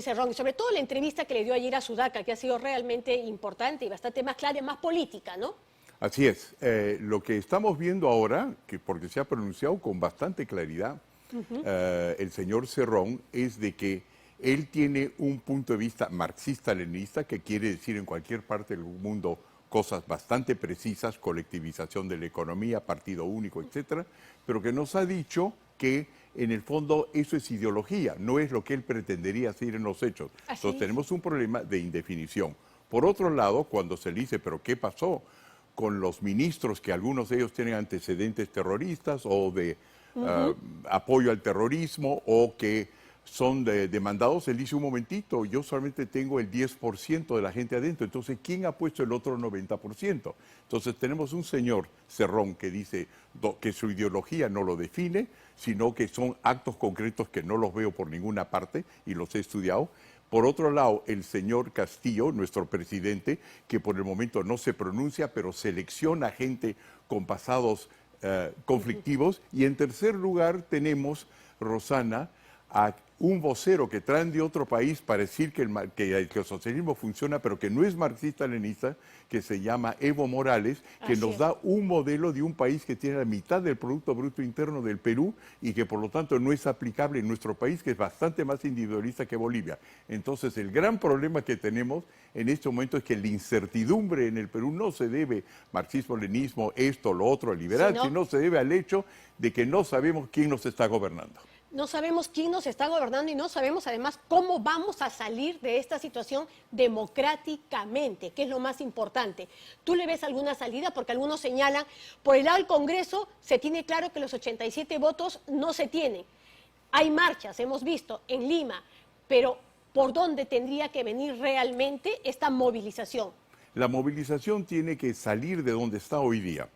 Cerrón, y sobre todo la entrevista que le dio ayer a Sudaca, que ha sido realmente importante y bastante más clara y más política, ¿no? Así es. Lo que estamos viendo ahora, que porque se ha pronunciado con bastante claridad el señor Cerrón, es de que él tiene un punto de vista marxista-leninista, que quiere decir en cualquier parte del mundo cosas bastante precisas, colectivización de la economía, partido único, etcétera, pero que nos ha dicho que en el fondo eso es ideología, no es lo que él pretendería hacer en los hechos. Entonces tenemos un problema de indefinición. Por otro lado, cuando se le dice, ¿pero qué pasó con los ministros que algunos de ellos tienen antecedentes terroristas o de apoyo al terrorismo o que son demandados? Él dice, un momentito, yo solamente tengo el 10% de la gente adentro, entonces, ¿quién ha puesto el otro 90%? Entonces, tenemos un señor Cerrón que dice que su ideología no lo define, sino que son actos concretos que no los veo por ninguna parte y los he estudiado. Por otro lado, el señor Castillo, nuestro presidente, que por el momento no se pronuncia, pero selecciona gente con pasados conflictivos. Y en tercer lugar tenemos, Rosana, a un vocero que traen de otro país para decir que el socialismo funciona, pero que no es marxista-leninista, que se llama Evo Morales, que nos da un modelo de un país que tiene la mitad del Producto Bruto Interno del Perú y que por lo tanto no es aplicable en nuestro país, que es bastante más individualista que Bolivia. Entonces el gran problema que tenemos en este momento es que la incertidumbre en el Perú no se debe marxismo-leninismo, esto, lo otro, liberal, sino se debe al hecho de que no sabemos quién nos está gobernando. No sabemos quién nos está gobernando y no sabemos además cómo vamos a salir de esta situación democráticamente, que es lo más importante. ¿Tú le ves alguna salida? Porque algunos señalan, por el lado del Congreso se tiene claro que los 87 votos no se tienen. Hay marchas, hemos visto, en Lima, pero ¿por dónde tendría que venir realmente esta movilización? La movilización tiene que salir de donde está hoy día,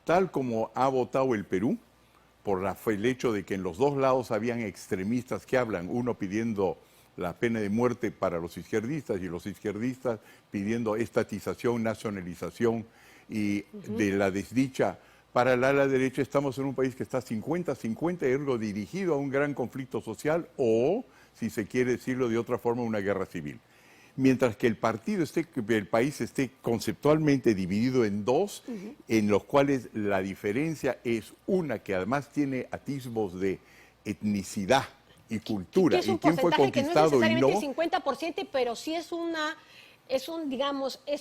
tal como ha votado el Perú, por el hecho de que en los dos lados habían extremistas que hablan, uno pidiendo la pena de muerte para los izquierdistas y los izquierdistas pidiendo estatización, nacionalización y de la desdicha. Para la ala derecha estamos en un país que está 50-50, ergo dirigido a un gran conflicto social o, si se quiere decirlo de otra forma, una guerra civil. Mientras que el país esté conceptualmente dividido en dos, en los cuales la diferencia es una que además tiene atisbos de etnicidad y cultura, y quién fue conquistado que no es y no. necesariamente 50%, pero sí es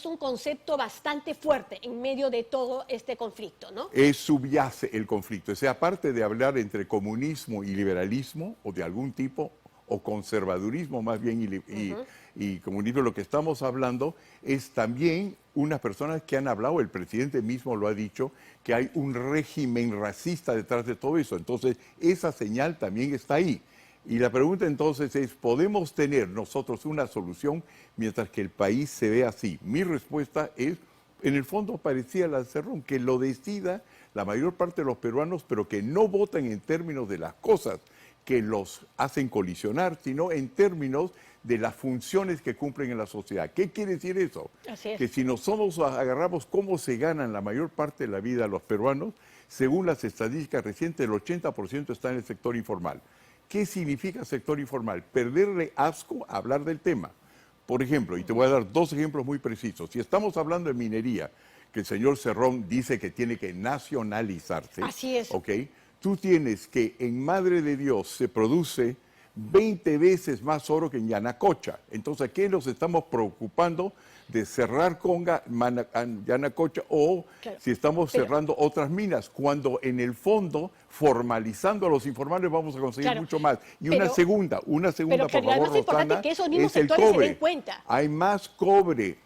un concepto bastante fuerte en medio de todo este conflicto, ¿no? Subyace el conflicto. O sea, aparte de hablar entre comunismo y liberalismo, o de algún tipo, o conservadurismo más bien y comunismo, lo que estamos hablando es también unas personas que han hablado, el presidente mismo lo ha dicho, que hay un régimen racista detrás de todo eso. Entonces, esa señal también está ahí. Y la pregunta entonces es, ¿podemos tener nosotros una solución mientras que el país se ve así? Mi respuesta es, en el fondo parecía la Cerrón, que lo decida la mayor parte de los peruanos, pero que no voten en términos de las cosas que los hacen colisionar, sino en términos de las funciones que cumplen en la sociedad. ¿Qué quiere decir eso? Que si nosotros agarramos cómo se ganan la mayor parte de la vida los peruanos, según las estadísticas recientes, el 80% está en el sector informal. ¿Qué significa sector informal? Perderle asco a hablar del tema. Por ejemplo, y te voy a dar dos ejemplos muy precisos. Si estamos hablando de minería, que el señor Cerrón dice que tiene que nacionalizarse. Así es. ¿Ok? Tú tienes que en Madre de Dios se produce 20 veces más oro que en Yanacocha. Entonces, ¿a qué nos estamos preocupando de cerrar Conga, Yanacocha o si estamos cerrando otras minas? Cuando en el fondo, formalizando a los informales, vamos a conseguir mucho más. Y una segunda, por favor, Rosana, que esos mismos es el sectores cobre. se den cuenta. Hay más cobre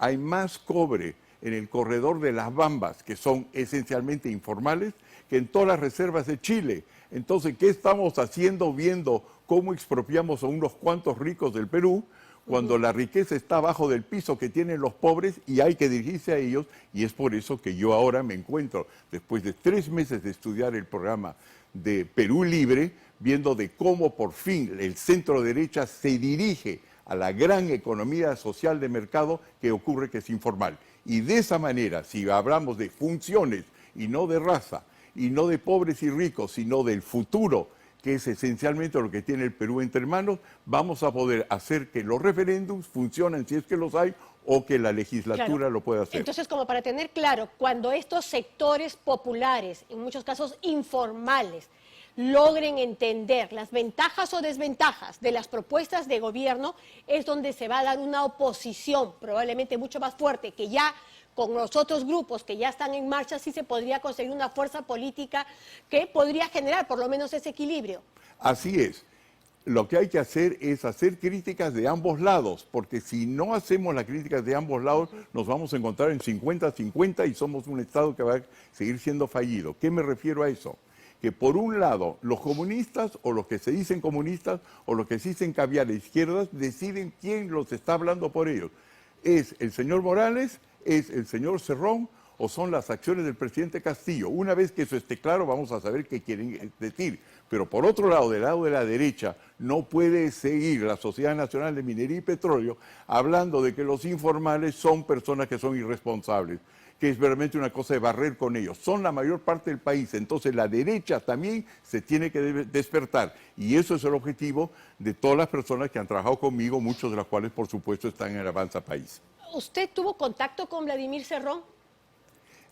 en el corredor de las Bambas, que son esencialmente informales, que en todas las reservas de Chile. Entonces, ¿qué estamos haciendo viendo cómo expropiamos a unos cuantos ricos del Perú cuando la riqueza está abajo del piso que tienen los pobres y hay que dirigirse a ellos? Y es por eso que yo ahora me encuentro, después de 3 meses de estudiar el programa de Perú Libre, viendo de cómo por fin el centro derecha se dirige a la gran economía social de mercado que ocurre que es informal. Y de esa manera, si hablamos de funciones y no de raza, y no de pobres y ricos, sino del futuro que es esencialmente lo que tiene el Perú entre manos, vamos a poder hacer que los referéndums funcionen si es que los hay o que la legislatura Claro. lo pueda hacer. Entonces, como para tener claro, cuando estos sectores populares, en muchos casos informales, logren entender las ventajas o desventajas de las propuestas de gobierno, es donde se va a dar una oposición probablemente mucho más fuerte, que ya con los otros grupos que ya están en marcha sí se podría conseguir una fuerza política que podría generar por lo menos ese equilibrio. Así es. Lo que hay que hacer es hacer críticas de ambos lados, porque si no hacemos las críticas de ambos lados, nos vamos a encontrar en 50-50 y somos un Estado que va a seguir siendo fallido. ¿Qué me refiero a eso? Que por un lado, los comunistas o los que se dicen comunistas o los que se dicen caviar a izquierdas deciden quién los está hablando por ellos. ¿Es el señor Morales, es el señor Cerrón o son las acciones del presidente Castillo? Una vez que eso esté claro, vamos a saber qué quieren decir. Pero por otro lado, del lado de la derecha, no puede seguir la Sociedad Nacional de Minería y Petróleo hablando de que los informales son personas que son irresponsables, que es verdaderamente una cosa de barrer con ellos. Son la mayor parte del país, entonces la derecha también se tiene que despertar. Y eso es el objetivo de todas las personas que han trabajado conmigo, muchos de las cuales, por supuesto, están en el Avanza País. ¿Usted tuvo contacto con Vladimir Cerrón?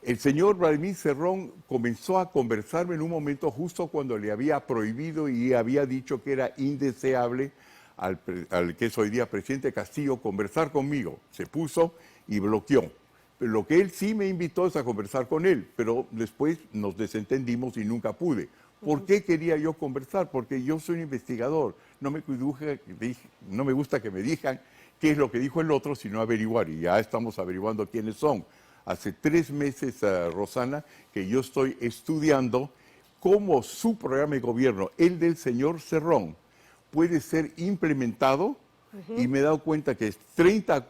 El señor Vladimir Cerrón comenzó a conversarme en un momento justo cuando le había prohibido y había dicho que era indeseable al que es hoy día presidente Castillo conversar conmigo. Se puso y bloqueó. Pero lo que él sí me invitó es a conversar con él, pero después nos desentendimos y nunca pude. ¿Por qué quería yo conversar? Porque yo soy un investigador. No me gusta que me digan qué es lo que dijo el otro, sino averiguar. Y ya estamos averiguando quiénes son. Hace 3 meses, Rosana, que yo estoy estudiando cómo su programa de gobierno, el del señor Cerrón, puede ser implementado. Y me he dado cuenta que 30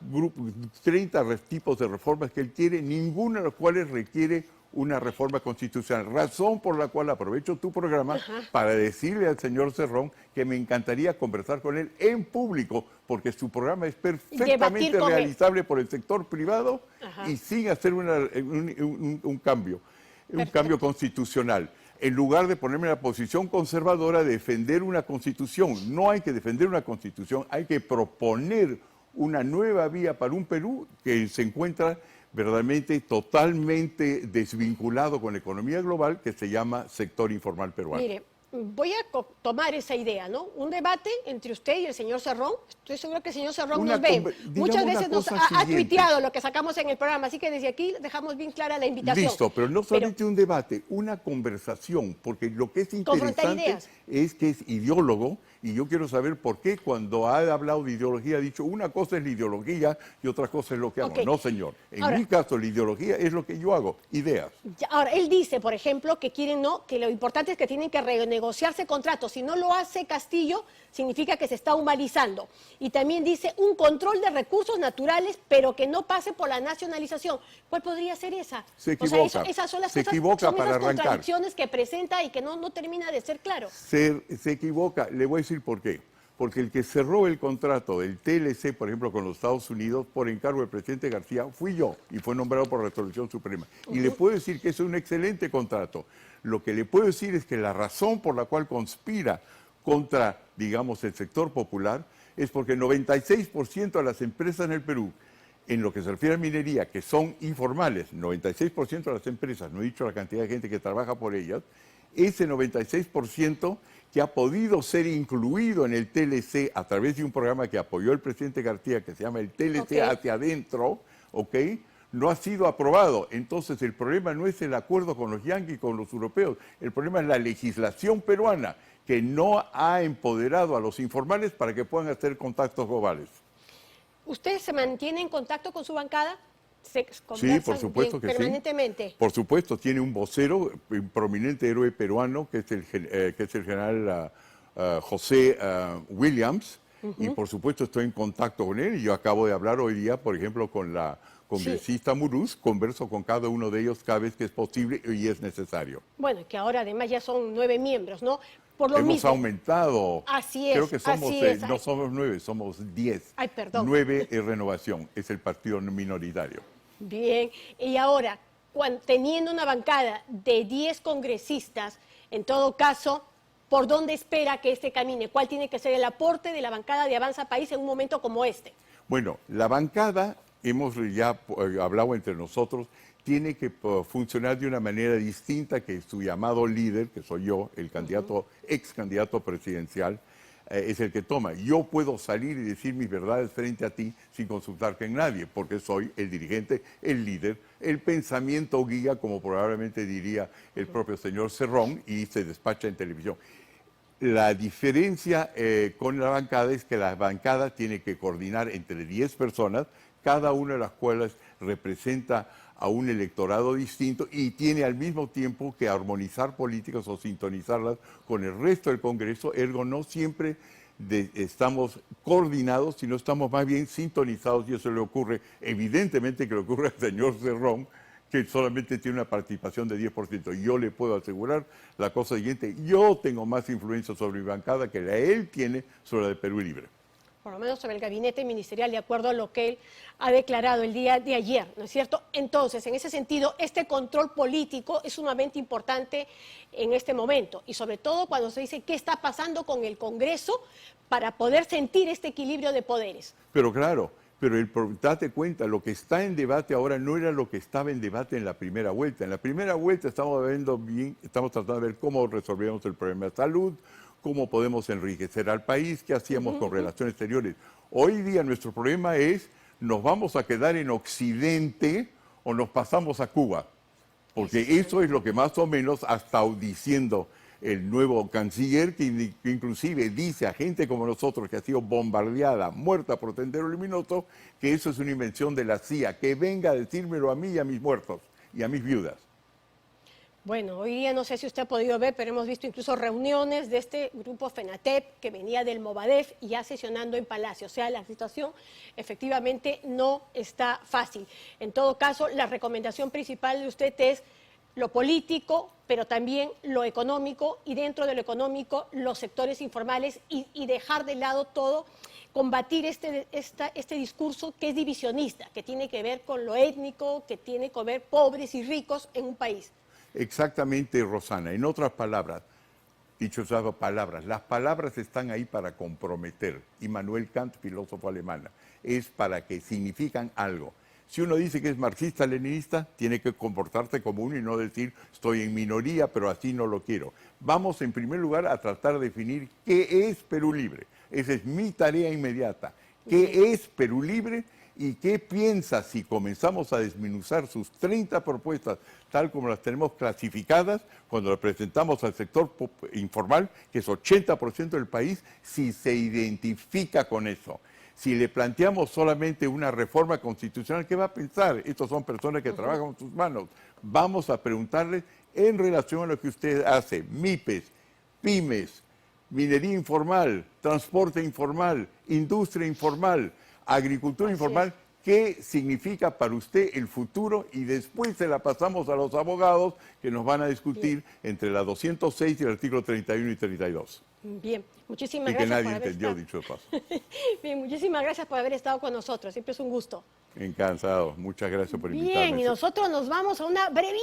tipos de reformas que él quiere, ninguna de las cuales requiere una reforma constitucional. Razón por la cual aprovecho tu programa para decirle al señor Cerrón que me encantaría conversar con él en público, porque su programa es perfectamente realizable por el sector privado y sin hacer un cambio constitucional. En lugar de ponerme en la posición conservadora de defender una constitución. No hay que defender una constitución, hay que proponer una nueva vía para un Perú que se encuentra verdaderamente totalmente desvinculado con la economía global, que se llama sector informal peruano. Mire, voy a tomar esa idea, ¿no? Un debate entre usted y el señor Cerrón. Estoy seguro que el señor Cerrón nos ve. Muchas veces nos ha tuiteado lo que sacamos en el programa, así que desde aquí dejamos bien clara la invitación. Listo, pero no solamente un debate, una conversación, porque lo que es interesante es que es ideólogo, y yo quiero saber por qué cuando ha hablado de ideología ha dicho una cosa es la ideología y otra cosa es lo que hago. No, señor. En mi caso, la ideología es lo que yo hago, ideas. Ahora, él dice, por ejemplo, que que lo importante es que tienen que renegociarse contratos. Si no lo hace Castillo, significa que se está humanizando. Y también dice un control de recursos naturales, pero que no pase por la nacionalización. ¿Cuál podría ser esa? Se equivoca. Esas son las cosas, son esas contradicciones que presenta y que no termina de ser claro. Se equivoca. Le voy a decir por qué. Porque el que cerró el contrato del TLC, por ejemplo, con los Estados Unidos, por encargo del presidente García, fui yo, y fue nombrado por Resolución Suprema. Y le puedo decir que es un excelente contrato. Lo que le puedo decir es que la razón por la cual conspira contra, digamos, el sector popular es porque el 96% de las empresas en el Perú, en lo que se refiere a minería, que son informales, 96% de las empresas, no he dicho la cantidad de gente que trabaja por ellas, ese 96% que ha podido ser incluido en el TLC a través de un programa que apoyó el presidente García, que se llama el TLC hacia adentro, no ha sido aprobado. Entonces el problema no es el acuerdo con los yanquis, con los europeos, el problema es la legislación peruana, que no ha empoderado a los informales para que puedan hacer contactos globales. ¿Usted se mantiene en contacto con su bancada? Sí, por supuesto que permanentemente. Sí. Por supuesto, tiene un vocero, un prominente héroe peruano, que es el general José Williams, y por supuesto estoy en contacto con él, y yo acabo de hablar hoy día, por ejemplo, con la congresista Muruz, converso con cada uno de ellos cada vez que es posible y es necesario. Bueno, que ahora además ya son 9 miembros, ¿no? Por lo Hemos mismo. aumentado. Así es. Creo que somos, no somos 9, somos 10. Ay, perdón. 9 es Renovación, es el partido minoritario. Bien, y ahora, teniendo una bancada de 10 congresistas, en todo caso, por dónde espera que este camine, cuál tiene que ser el aporte de la bancada de Avanza País en un momento como este. Bueno, la bancada, hemos ya hablado entre nosotros, tiene que funcionar de una manera distinta que su llamado líder, que soy yo, el candidato, ex candidato presidencial, es el que toma. Yo puedo salir y decir mis verdades frente a ti sin consultar con nadie, porque soy el dirigente, el líder, el pensamiento guía, como probablemente diría el propio señor Cerrón, y se despacha en televisión. La diferencia con la bancada es que la bancada tiene que coordinar entre 10 personas, cada una de las cuales representa a un electorado distinto y tiene al mismo tiempo que armonizar políticas o sintonizarlas con el resto del Congreso, ergo no siempre estamos coordinados, sino estamos más bien sintonizados, y eso le ocurre, evidentemente que le ocurre al señor Cerrón, que solamente tiene una participación de 10%. Yo le puedo asegurar la cosa siguiente: yo tengo más influencia sobre mi bancada que la él tiene sobre la de Perú Libre. Por lo menos sobre el gabinete ministerial, de acuerdo a lo que él ha declarado el día de ayer, ¿no es cierto? Entonces, en ese sentido, este control político es sumamente importante en este momento, y sobre todo cuando se dice qué está pasando con el Congreso para poder sentir este equilibrio de poderes. Pero claro, date cuenta, lo que está en debate ahora no era lo que estaba en debate en la primera vuelta. En la primera vuelta estamos tratando de ver cómo resolvíamos el problema de salud, cómo podemos enriquecer al país, qué hacíamos con relaciones exteriores. Hoy día nuestro problema es, ¿nos vamos a quedar en Occidente o nos pasamos a Cuba? Porque eso es lo que más o menos ha estado diciendo el nuevo canciller, que inclusive dice a gente como nosotros que ha sido bombardeada, muerta por Sendero Luminoso, que eso es una invención de la CIA, que venga a decírmelo a mí y a mis muertos y a mis viudas. Bueno, hoy día no sé si usted ha podido ver, pero hemos visto incluso reuniones de este grupo FENATEP que venía del Movadef y ya sesionando en Palacio. O sea, la situación efectivamente no está fácil. En todo caso, la recomendación principal de usted es lo político, pero también lo económico, y dentro de lo económico los sectores informales, y dejar de lado todo, combatir este discurso que es divisionista, que tiene que ver con lo étnico, que tiene que ver pobres y ricos en un país. Exactamente, Rosana. En otras palabras, dicho esas palabras, las palabras están ahí para comprometer. Immanuel Kant, filósofo alemán, es para que significan algo. Si uno dice que es marxista-leninista, tiene que comportarse como uno y no decir estoy en minoría, pero así no lo quiero. Vamos en primer lugar a tratar de definir qué es Perú Libre. Esa es mi tarea inmediata. ¿Qué es Perú Libre? ¿Y qué piensa si comenzamos a desmenuzar sus 30 propuestas, tal como las tenemos clasificadas, cuando las presentamos al sector informal, que es 80% del país, si se identifica con eso? Si le planteamos solamente una reforma constitucional, ¿qué va a pensar? Estos son personas que trabajan con sus manos. Vamos a preguntarles en relación a lo que usted hace: MIPES, pymes, minería informal, transporte informal, industria informal, agricultura informal, ¿qué significa para usted el futuro? Y después se la pasamos a los abogados, que nos van a discutir entre la 206 y el artículo 31 y 32. Bien, muchísimas gracias. Y que gracias nadie entendió, dicho de paso. Bien, muchísimas gracias por haber estado con nosotros, siempre es un gusto. Encantado, muchas gracias por invitarme. Bien, y nosotros nos vamos a una brevísima